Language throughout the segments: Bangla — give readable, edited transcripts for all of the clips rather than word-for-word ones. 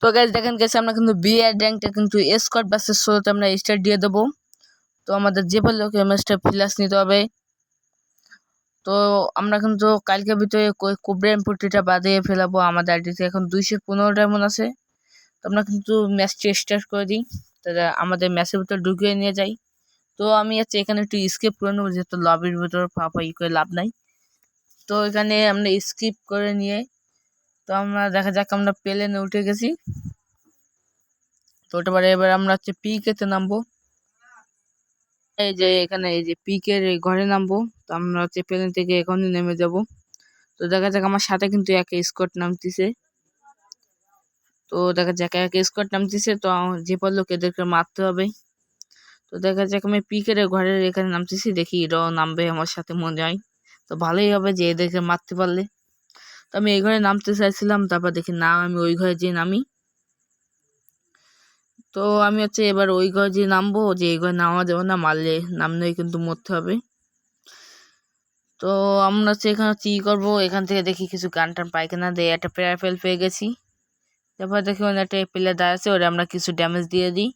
তো গাইস দেখেন গেছে আমরা কিন্তু বিআর র্যাঙ্কটা কিন্তু স্কোয়াড ভার্সেস সোলোতে আমরা স্টার্ট দিয়ে দেবো। তো আমাদের যে লোকে ম্যাচটা ফিলাস নিতে হবে। তো আমরা কিন্তু কালকে ভিতরে কোবরা এমপোর্টিটা বাদিয়ে ফেলাবো। আমাদের আইডিতে এখন 215 ডায়মন্ড আছে। তো আমরা কিন্তু ম্যাচটি স্টার্ট করে দিই, তাহলে আমাদের ম্যাচের ভিতরে ঢুকিয়ে নিয়ে যাই। তো আমি এখানে একটু স্কিপ করে নেবো, যেহেতু লবির ভিতরে ফাঁপা করে লাভ নাই। তো এখানে আমরা স্কিপ করে নিয়ে তো আমরা দেখা যাক আমরা প্লেনে উঠে গেছি। তো এবার আমরা পিকেতে নামবো। এই যে এখানে এই যে পিকের ঘরে নামবো। তো আমরা প্লেন থেকে এখনই নেমে যাব। তো দেখা যাক আমার সাথে কিন্তু এক স্কোয়াড নামতেছে। তো দেখা যাক এক স্কোয়াড নামতেছে, তো যে লোক এদেরকে মারতে হবে। তো দেখা যাক আমি পিকের ঘরের এখানে নামতেছি, দেখি এরাও নামবে আমার সাথে মনে হয়। তো ভালোই হবে যে এদেরকে মারতে পারলে। তো আমি এই ঘরে নামতে চাইছিলাম, তারপর দেখি না, আমি ওই ঘরে যে নামি। তো আমি এবার ওই ঘরে যে নামবো, যে এই ঘরে নামা যাবে না, মারলে নামলেই কিন্তু মরতে হবে। তো আমরা এখানে কি করবো, এখান থেকে দেখি কিছু গান টান পাই কিনা। দিয়ে একটা প্যারাফেল পেয়ে গেছি। তারপর দেখি একটা প্লেয়ার দাঁড়াচ্ছে, ওরা আমরা কিছু ড্যামেজ দিয়ে দিই।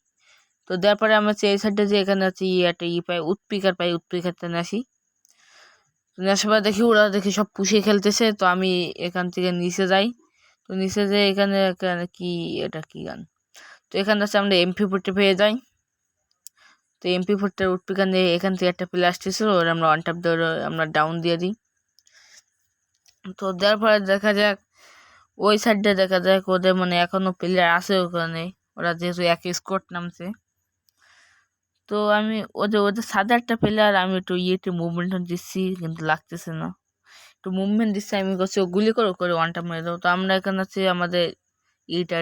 তো দেওয়ার পরে আমরা এই সাইডে যে এখানে একটা পাই, উৎপিকার পাই, উৎপিকারটা আসি। আসার পর দেখি ওরা সব পুষিয়ে খেলতেছে। তো আমি এখান থেকে নিচে যাই। তো নিচে যে এখানে কি, এটা কি গান। তো এখানে আমরা MP40 পেয়ে যাই। তো MP40 উৎপিকার নিয়ে এখান থেকে একটা প্লেয়ার আসতেছিল, ওরা আমরা ওয়ান ট্যাপ দিয়ে আমরা ডাউন দিয়ে দিই। তো দেওয়ার পরে দেখা যাক ওই সাইডে, দেখা যাক ওদের এখনো প্লেয়ার আছে ওখানে, ওরা যেহেতু এক স্কোয়াড নামছে। তো আমি ওদের সাথে একটা প্লেয়ার, আমি একটু মুভমেন্ট দিচ্ছি, কিন্তু লাগতেছে না। একটু মুভমেন্ট দিচ্ছি, আমি গুলি করে ওয়ানটা মেরে দেবো। তো আমরা এখানে আমাদের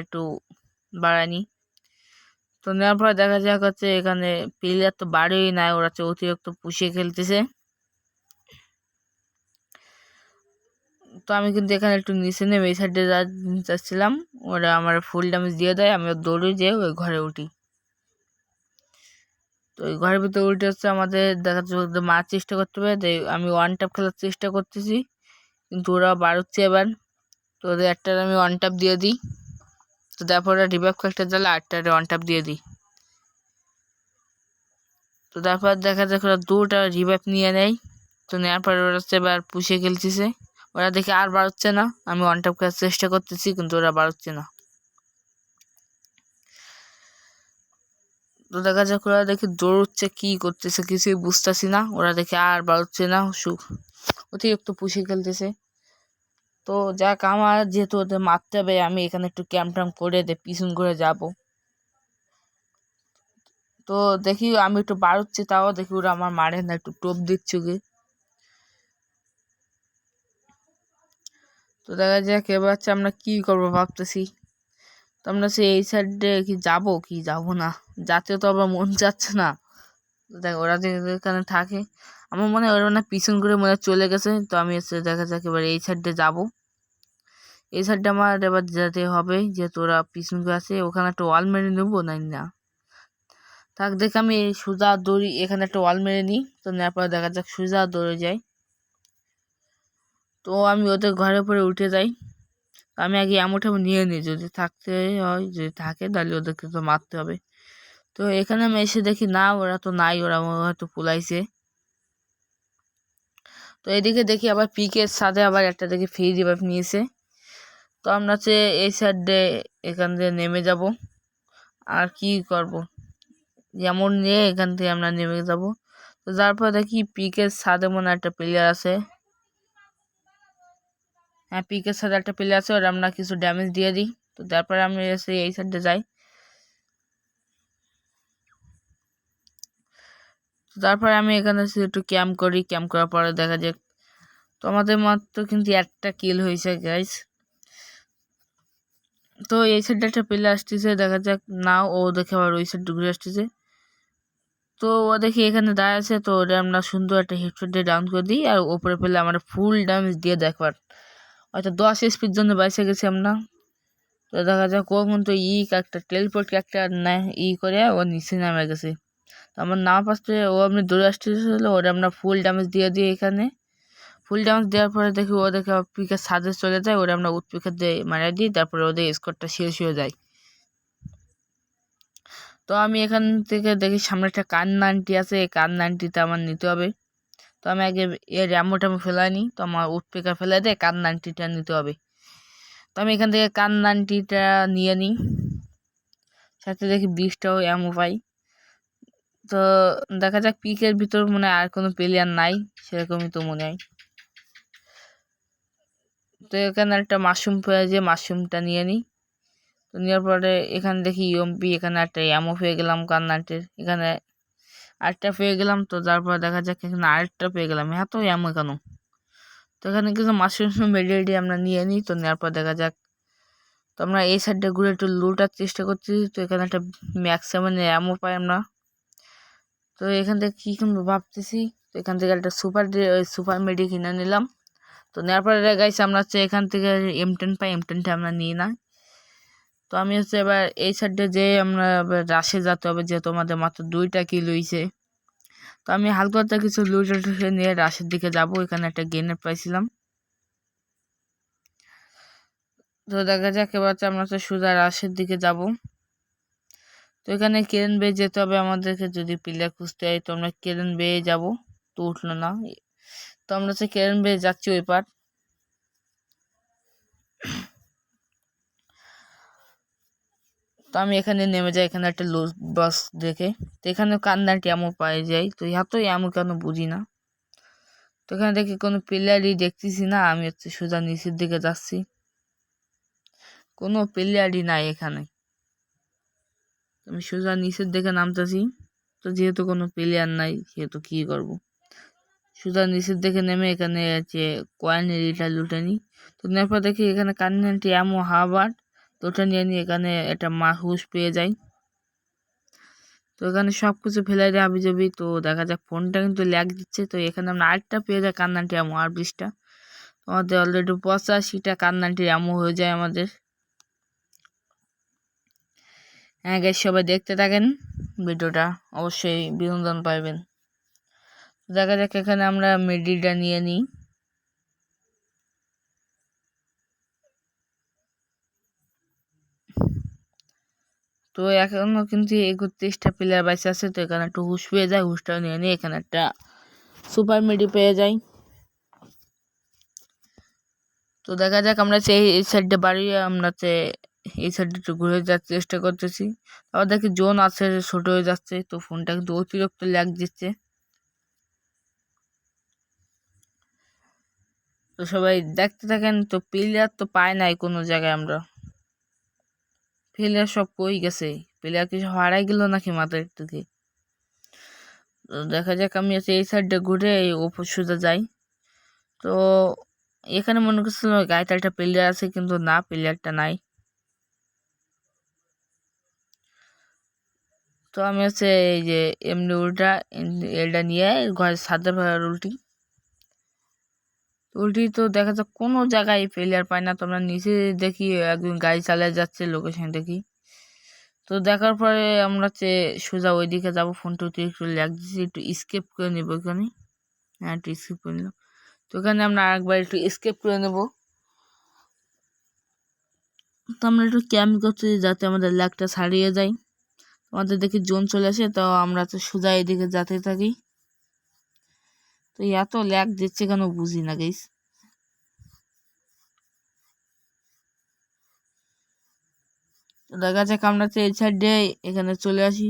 একটু বাড়াইনি। তো নেওয়ার পরে দেখা যাক এখানে প্লেয়ার তো বাড়েই নাই, ওরা অতিরিক্ত পুষিয়ে খেলতেছে। তো আমি কিন্তু এখানে একটু নিচে নেমে এই সাইডে যাচ্ছিলাম, ওরা আমার ফুল ড্যামেজ দিয়ে দেয়। আমি দৌড়ে যেয়ে ওই ঘরে উঠি। তো ওই ঘরের ভিতরে উল্টে আমাদের দেখা যাচ্ছে মারার চেষ্টা করতে হবে। আমি ওয়ান ট্যাপ খেলার চেষ্টা করতেছি, কিন্তু ওরা বাড়ছে এবার। তো ওদের একটা আমি ওয়ান ট্যাপ দিয়ে দিই। তো তারপর ওরা রিভাইভ একটা জ্বালা, আটটা ওয়ান ট্যাপ দিয়ে দিই। তো তারপর দেখা যাক ওরা দুটা রিভাইভ নিয়ে নেয়। তো নেওয়ার পর ওরা এবার পুষে খেলতেছে। ওরা দেখে আর বাড়ছে না, আমি ওয়ান ট্যাপ খেলার চেষ্টা করতেছি, কিন্তু ওরা বাড়ছে না। তো দেখা যাক ওরা দৌড়চ্ছে, কি করতেছে কিছুই বুঝতেছি না। ওরা আর বাড়ছে না, অতিরিক্ত পুষে খেলতেছে। তো যাক, আমার যেহেতু ওদের মারতে হবে, আমি এখানে একটু ক্যাম্প ট্যাম্প করে পিছন করে যাব। তো দেখি আমি একটু বাড়ুচ্ছি, তাও দেখি ওরা আমার মারে না, একটু টোপ দিচ্ছে গে। তো দেখা যাক এবার আমরা কি করবো ভাবতেছি। তো আমরা এই সাইডে কি যাব না, যাতে তো আবার মন যাচ্ছে না। দেখ ওরা যেখানে থাকে, আমার মনে হয় ওরা পিছন করে চলে গেছে। তো আমি দেখা যাক এবার এই সাইডে যাব। এই সাইডে আমার এবার যেতে হবে, যেহেতু ওরা পিছন করে আছে। ওখানে একটা ওয়াল মেরে নেবো না থাক, দেখে আমি সোজা দৌড়ি, এখানে একটা ওয়াল মেরে নিই। তো নেওয়ার পরে দেখা যাক সোজা দৌড়ে যাই। তো আমি ওদের ঘরের উপরে উঠে যাই। আমি আগে এমনটা নিয়ে নিই, যদি থাকতে হয়, যদি থাকে তাহলে ওদেরকে তো মারতে হবে। তো এখানে আমি এসে দেখি না, ওরা তো নাই, ওরা হয়তো পুলাইছে। তো এদিকে দেখি আবার পিকের সাথে আবার একটা দেখি ফ্রি রিভাইভ নিয়েছে। তো আমরা এই সাইডে এখান থেকে নেমে যাব, আর কি করব, যেমন নিয়ে এখান থেকে আমরা নেমে যাব। তো তারপর দেখি পিকের সাথে একটা প্লেয়ার আছে। হ্যাঁ, পিকের সাথে একটা প্লেয়ার আছে, ওরা আমরা কিছু ড্যামেজ দিয়ে দিই। তো তারপরে আমি এই সাইডে যাই। তো তারপরে আমি এখানে একটু ক্যাম্প করি। ক্যাম্প করার পরে দেখা যাক, তো আমাদের মাত্র কিন্তু একটা কিল হয়েছে গাইস। তো এই সাইডে একটা প্লেয়ার আসতেছে, দেখা যাক না, ও দেখে আবার ওই সাইড ঘুরে আসতেছে। তো ও দেখি এখানে দাঁড়িয়ে আছে। তো ওটা আমরা সুন্দর একটা হেডশট দিয়ে ডাউন করে দিই, আর ওপরে পেলে আমরা ফুল ড্যামেজ দিয়ে দেখবার, হয়তো 10 স্পিড জন্য বাইসে গেছি আমরা। তো দেখা যাক ও কিন্তু একটা টেলিপোর্ট একটা করে ও নিচে নামে গেছে। তো আমার নামা পাশে ও আপনি দৌড়ে আসতেছিল, ওটা আমরা ফুল ড্যামেজ দিয়ে দিই। এখানে ফুল ড্যামেজ দেওয়ার পরে দেখি ও পিকের সাজে চলে যায়, ওটা আমরা উৎপিকার দিয়ে মারা দিই। তারপরে ওদের স্কোরটা শেষ হয়ে যায়। তো আমি এখান থেকে দেখি সামনে একটা কান্নানটি আছে, এই কান্নানটিতে আমার নিতে হবে। তো আমি আগে এর অ্যামোটা আমি ফেলাই নিই, তো আমার উডপেকার ফেলাই দিয়ে কান্নানটিটা নিতে হবে। তো আমি এখান থেকে কান্নানটিটা নিয়ে নিই, সাথে দেখি 20টাও অ্যামো পাই। তো দেখা যাক পিকের ভিতর মনে হয় আর কোনো প্লেয়ার নাই, সেরকমই তো মনে হয়। তো এখানে একটা মাশরুম পেয়ে যে মাশরুমটা নিয়ে নিই। তো নেওয়ার পরে এখানে দেখি ইউএমপি, এখানে একটা অ্যামো পেয়ে গেলাম কান্নানটির, এখানে আরেকটা পেয়ে গেলাম। তো তারপর দেখা যাক এখানে আরেকটা পেয়ে গেলাম, এত অ্যামো কেন? তো এখানে কিছু মাশরুম মেডিডি আমরা নিয়ে নিই। তো নেওয়ার পর দেখা যাক, তো আমরা এই সাইডটা ঘুরে একটু লুটার চেষ্টা করছি। তো এখানে একটা ম্যাক্সিমাম অ্যামো পাই আমরা। তো এখান থেকে কী কিনবো ভাবতেছি, তো এখান থেকে একটা সুপার মেডি কিনে নিলাম। তো নেওয়ার পরে গাইস আমরা হচ্ছে এখান থেকে M10 পাই, M10টা আমরা নিই না। তো আমি হচ্ছে এবার এই সাইডে যে আমরা রাশে যেতে হবে, যেহেতু আমাদের মাত্র 2টা কিল হয়েছে। তো আমি হালকা কিছু লুটে নিয়ে রাশের দিকে যাব। এখানে একটা গ্রেনেড পাইছিলাম। তো দেখা যাক এবার আমরা তো সোজা রাশের দিকে যাব। তো এখানে কেরেন বেয়ে যেতে হবে আমাদেরকে, যদি প্লেয়ার খুঁজতে হয়। তো আমরা কেরেন বেয়ে যাব, তো উঠলো না। তো আমরা হচ্ছে কেরেন বেয়ে যাচ্ছি ওই পার। তো আমি এখানে নেমে যাই, এখানে একটা লোড বাস দেখে। তো এখানে কান্নাটি এমন পায়ে যাই। তো এতই এমন কেন বুঝি না। তো এখানে দেখি কোনো প্লেয়ারই দেখতেছি না, আমি হচ্ছে সোজা নিচের দিকে যাচ্ছি, কোনো প্লেয়ারই নাই এখানে। আমি সোজা নিচের দিকে নামতেছি। তো যেহেতু কোনো প্লেয়ার নাই, সেহেতু কি করব, সোজা নিচের দিকে নেমে এখানে যে কয়েনের এটা লুটে নিই। তো নেওয়ার পর দেখি এখানে কান্নাটি এমন হাবার, তো ওটা নিয়ে নিই। এখানে একটা হুশ পেয়ে যাই। তো এখানে সব কিছু ফেলে দেয় হাবিজাবি। তো দেখা যাক ফোনটা কিন্তু ল্যাগ দিচ্ছে। তো এখানে আমরা আরেকটা পেয়ে যাই কান্নানটি এমন, আর 20টা। আমাদের অলরেডি 85টা কান্নানটি এমন হয়ে যায় আমাদের। হ্যাঁ গাইস, সবাই দেখতে থাকেন ভিডিওটা, অবশ্যই বিনোদন পাইবেন। দেখা যাক এখানে আমরা মেডিটা নিয়ে নিই। তো এখনো কিন্তু 31টা প্লেয়ার বাইসে আছে। তো এখানে একটু হুশ পেয়ে যায়, হুশটা নিয়ে নিই। এখানে একটা সুপার মেডি পেয়ে যাই। তো দেখা যাক আমরা এই সাইডে বাড়িয়ে আমরা এই সাইডে একটু ঘুরে যাওয়ার চেষ্টা করতেছি। আবার দেখি জোন আছে ছোট হয়ে যাচ্ছে। তো ফোনটা কিন্তু অতিরিক্ত ল্যাগ দিচ্ছে। তো সবাই দেখতে থাকেন। তো প্লেয়ার তো পাই নাই কোনো জায়গায়, আমরা প্লেয়ার সব কই গেছে? প্লেয়ার কিছু হারাই গেল নাকি মাথার থেকে? তো দেখা যাক আমি এই সাইডে ঘুরে এই ওপর সোজা যাই। তো এখানে মনে করছিল গাড়িতে একটা প্লেয়ার আছে, কিন্তু না, প্লেয়ারটা নাই। তো আমি এই যে এমনি এটা নিয়ে ঘরে ছাদে উল্টি। তো দেখা যাক কোনো জায়গায় প্লেয়ার পাই না। তো আমরা নিচে দেখি একজন গাড়ি চালিয়ে যাচ্ছে, লোকেশন দেখি। তো দেখার পরে আমরা সোজা ওইদিকে যাবো। ফোনটা একটু ল্যাগ দিচ্ছি, একটু স্কেপ করে নেবো এখানে। হ্যাঁ, একটু স্কেপ করে নিলাম। তো এখানে আমরা আরেকবার একটু স্কেপ করে নেব। তো আমরা একটু ক্যাম্প করছি যাতে আমাদের ল্যাগটা ছাড়িয়ে যায়। আমাদের দেখি জোন চলে আসে, তো আমরা সোজা এদিকে যেতে থাকি। তো এত ল্যাগ দিচ্ছে কেন বুঝি না গাইস। তো দেখা যাক আমরা এই সাইডে এখানে চলে আসি।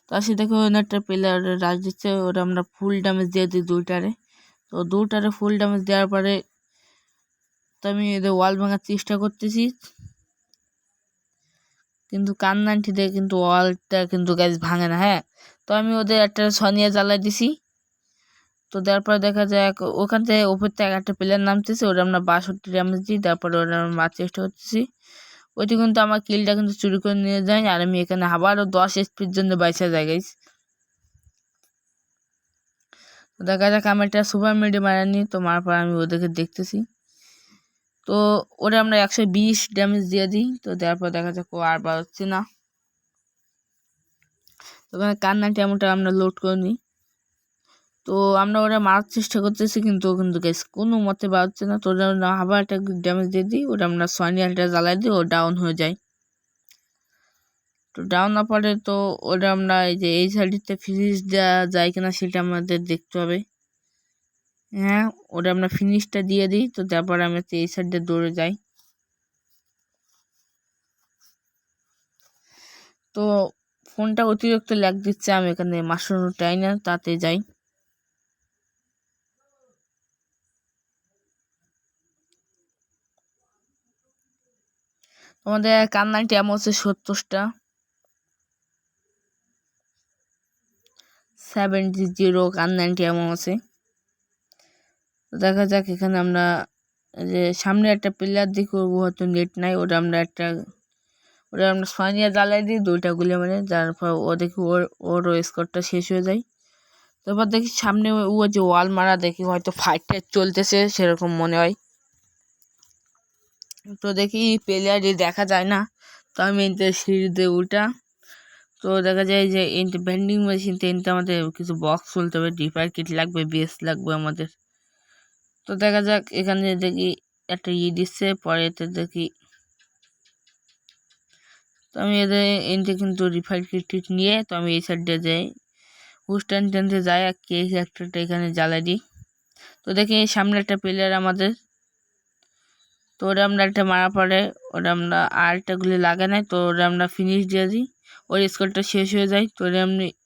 তো আসি দেখো একটা প্লেয়ার রাজ দিচ্ছে, ওটা আমরা ফুল ড্যামেজ দিয়ে দিই 2টারে। তো 2টারে ফুল ড্যামেজ দেওয়ার পরে তো আমি এদের ওয়াল ভাঙার চেষ্টা করতেছি, কিন্তু কান্নানটি দিয়ে কিন্তু ওয়ালটা কিন্তু গাইস ভাঙে না। হ্যাঁ, তো আমি ওদের একটা সনিয়া জ্বালাই দিছি। তো দেওয়ার পরে দেখা যায় ওখান থেকে উপর থেকে একটা প্লেয়ার নামতেছে, ওটা আমরা 62 ড্যামেজ দিই। তারপরে ওটা আমরা মারার চেষ্টা করতেছি। ওইটি কিন্তু আমার কিলটা কিন্তু চুরি করে নিয়ে যায়, আর আমি এখানে আবারও 10 এসপির জন্য বাইসা যাই গাইস। তো দেখা যাক আমি একটা সুপার মেডি মারানি। তো মারার পর আমি ওদেরকে দেখতেছি। তো ওটা আমরা 120 ড্যামেজ দিয়ে দিই। তো দেওয়ার পর দেখা যাক ও আর বাড়ছে না। তো ওখানে কান্নাটি এমনটা আমরা লোড করে নিই। তো আমরা ওরা মারার চেষ্টা করতেছি, কিন্তু গাইস কোনো মতে বাড়ছে না। তো ওটা আবার একটা ড্যামেজ দিয়ে দিই, ওটা আমরা সোনিয়াটা জ্বালাই দিই, ও ডাউন হয়ে যায়। তো ডাউন না পড়ে তো ওটা আমরা এই যে এই সাইডে ফিনিশ দেওয়া যায় কিনা সেটা আমাদের দেখতে হবে। হ্যাঁ, ওটা আমরা ফিনিশটা দিয়ে দিই। তো তারপর আমরা এই সাইডে দৌড়ে যাই। তো ফোনটা অতিরিক্ত ল্যাগ দিচ্ছে, আমি এখানে মাশরুম টাইনা তাতে যাই। আমাদের কান্নাটি এমন হচ্ছে 70টা 70 কান্নাটি এমন আছে। তো দেখা যাক এখানে আমরা যে সামনে একটা প্লেয়ার দিয়ে করবো, হয়তো নেট নাই, ওটা আমরা সোয়ানিয়া জ্বালাই দিই 2টা গুলি মানে, যার পর ও দেখি ওর স্কোরটা শেষ হয়ে যায়। তারপর দেখি সামনে ও যে ওয়াল মারা, দেখি হয়তো ফাইট চলতেছে সেরকম মনে হয়। তো দেখি প্লেয়ারই দেখা যায় না। তো আমি এনতে সিঁড়ি দিয়ে উল্টা, তো দেখা যায় যে এনতে ভেন্ডিং মেশিন এনতে আমাদের কিছু বক্স খুলতে হবে, ডিপার কিট লাগবে, বেস লাগবে আমাদের। তো দেখা যাক এখানে দেখি একটা দিচ্ছে, পরে এতে দেখি। তো আমি এদের এনতে কিন্তু রিফাইল কিট নিয়ে তো আমি এই সাইডে যাই, হুস্টান টেনতে যাই আর কে একটা এখানে জ্বালাই দিই। তো দেখি সামনে একটা প্লেয়ার আমাদের, তো ওটা আমরা একটা মারা পড়ে, ওটা আমরা আরেকটা গুলি লাগে নাই, তো ওটা আমরা ফিনিশ দিয়ে দিই, ওর স্কোরটা শেষ হয়ে যায়। তো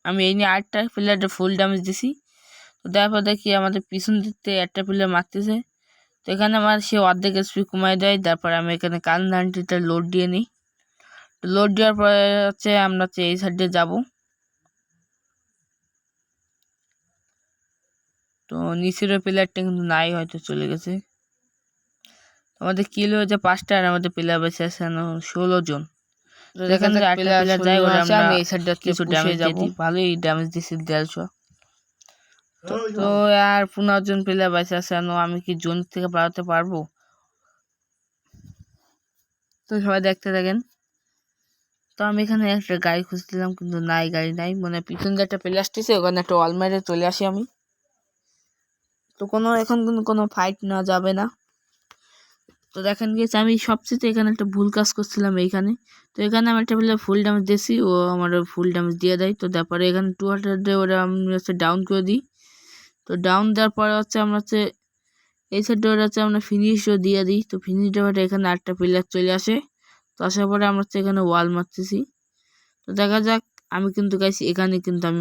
আমি এই নিয়ে আরেকটা প্লেয়ারটা ফুল ড্যামেজ দিছি। তো তারপর দেখি আমাদের পিছন দিতে একটা প্লেয়ার মারতেছে, তো এখানে আমার সে অর্ধেক স্পি কমাই দেয়। তারপর আমি এখানে কান ধানটিটা লোড দিয়ে নিই। লোড দেওয়ার পরে হচ্ছে আমরা এই সাইডে যাব। তো নিচের প্লেয়ারটা কিন্তু নাই, হয়তো চলে গেছে। আমাদের কিল হয়েছে 5টা আর আমাদের প্লেয়ার বেঁচে আছে 16 জন। যেখানে প্লেয়ার যায় ওরা আমি এই সাইডে কিছু ড্যামেজ যাবো, ভালোই ড্যামেজ দিছি 150। তো আর 15 জন প্লেয়ার বেঁচে আছে, আমি কি জোন থেকে পালাতে পারবো? তো সবাই দেখতে থাকেন। তো আমি এখানে একটা গাড়ি খুঁজছিলাম, কিন্তু নাই, গাড়ি নাই, মানে পিছন দিয়ে একটা প্লেয়ার আসতেছে, ওখানে একটা ওয়াল মেরে চলে আসি আমি। তো এখন কিন্তু কোনো ফাইট না যাবে না। তো দেখেন গিয়েছে আমি সবচেয়ে এখানে একটা ভুল কাজ করছিলাম এইখানে। তো এখানে আমি একটা প্লেয়ার ফুল ড্যামেজ দিয়েছি, ও আমার ফুল ড্যামেজ দিয়ে দেয়। তো তারপরে এখানে 200 ওরা আমি হচ্ছে ডাউন করে দিই। তো ডাউন দেওয়ার পরে হচ্ছে আমরা হচ্ছে এই সাইডে ওরা হচ্ছে আমরা ফিনিশও দিয়ে দিই। তো ফিনিশ দেওয়ার এখানে আরেকটা প্লেয়ার চলে আসে। তো আসার পরে আমরা হচ্ছে এখানে ওয়াল মারতেছি। তো দেখা যাক, আমি কিন্তু গাইছি এখানে কিন্তু আমি